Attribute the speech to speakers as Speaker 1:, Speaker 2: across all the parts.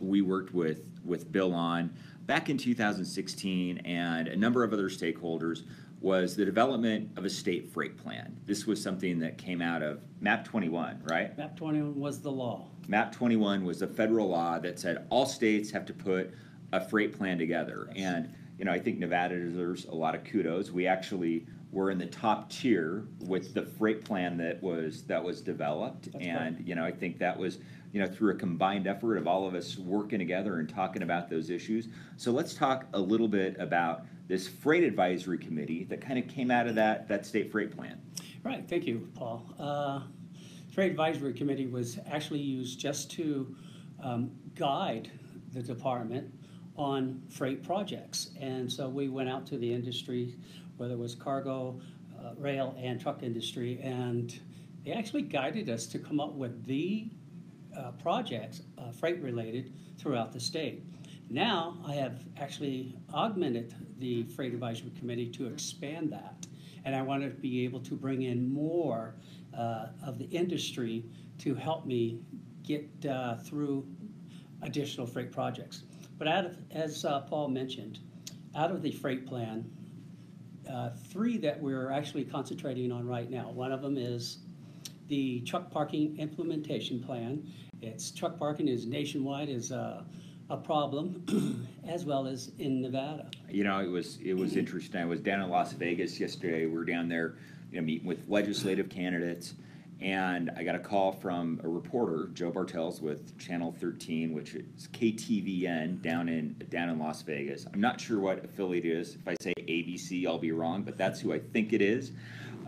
Speaker 1: we worked with Bill on back in 2016 and a number of other stakeholders was the development of a state freight plan. This was something that came out of MAP 21, right?
Speaker 2: MAP 21 was the law.
Speaker 1: MAP 21 was a federal law that said all states have to put a freight plan together.
Speaker 2: Yes.
Speaker 1: And I think Nevada deserves a lot of kudos. We actually were in the top tier with the freight plan that was developed.
Speaker 2: That's
Speaker 1: and I think that was through a combined effort of all of us working together and talking about those issues. So let's talk a little bit about this freight advisory committee that kind of came out of that state freight plan.
Speaker 2: Right, thank you, Paul. Freight advisory committee was actually used just to guide the department on freight projects. And so we went out to the industry, whether it was cargo, rail, and truck industry, and they actually guided us to come up with the projects, freight-related, throughout the state. Now, I have actually augmented the Freight Advisory Committee to expand that, and I want to be able to bring in more of the industry to help me get through additional freight projects. But as Paul mentioned, out of the freight plan, 3 that we're actually concentrating on right now. One of them is the truck parking implementation plan. Truck parking is nationwide is a problem, as well as in Nevada.
Speaker 1: It was interesting. I was down in Las Vegas yesterday. We were down there, meeting with legislative candidates, and I got a call from a reporter, Joe Bartels, with Channel 13, which is KTVN down in Las Vegas. I'm not sure what affiliate it is. If I say ABC, I'll be wrong, but that's who I think it is.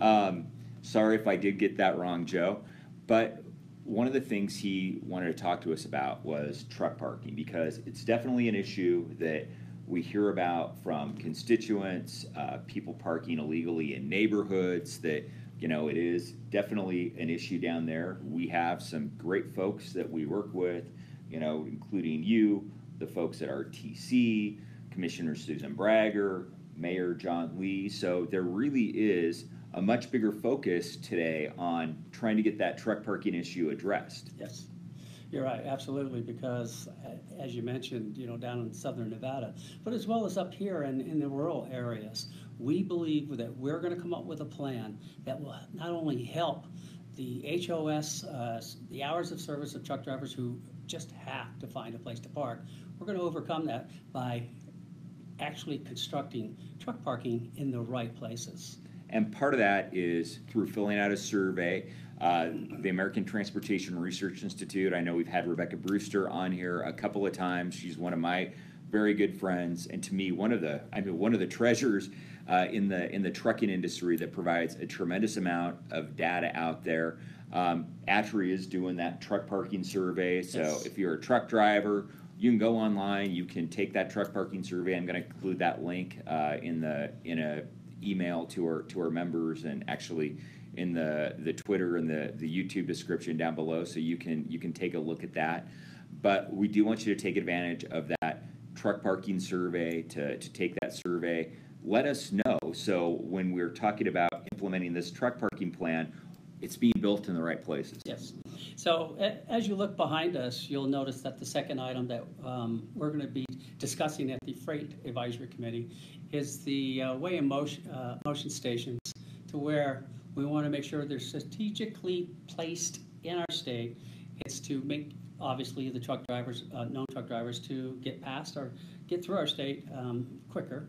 Speaker 1: Sorry if I did get that wrong, Joe. But one of the things he wanted to talk to us about was truck parking, because it's definitely an issue that we hear about from constituents, people parking illegally in neighborhoods, that it is definitely an issue down there. We have some great folks that we work with, including you, the folks at RTC, Commissioner Susan Bragger, Mayor John Lee. So there really is a much bigger focus today on trying to get that truck parking issue addressed.
Speaker 2: Yes, you're right, absolutely, because as you mentioned, down in southern Nevada, but as well as up here in the rural areas, we believe that we're going to come up with a plan that will not only help the HOS, the hours of service of truck drivers who just have to find a place to park. We're going to overcome that by actually constructing truck parking in the right places.
Speaker 1: And part of that is through filling out a survey. The American Transportation Research Institute, I know we've had Rebecca Brewster on here a couple of times. She's one of my very good friends, and to me, one of the treasures in the trucking industry that provides a tremendous amount of data out there. ATRI is doing that truck parking survey, so
Speaker 2: Yes.
Speaker 1: If you're a truck driver, you can go online, you can take that truck parking survey. I'm going to include that link in a email to our members, and actually in the Twitter and the YouTube description down below, so you can take a look at that. But we do want you to take advantage of that truck parking survey, to take that survey. Let us know, so when we're talking about implementing this truck parking plan, it's being built in the right places.
Speaker 2: Yes. So as you look behind us, you'll notice that the second item that we're going to be discussing at the Freight Advisory Committee is the weigh and motion stations, to where we want to make sure they're strategically placed in our state. It's to make, obviously, the truck drivers, known truck drivers, to get past or get through our state quicker.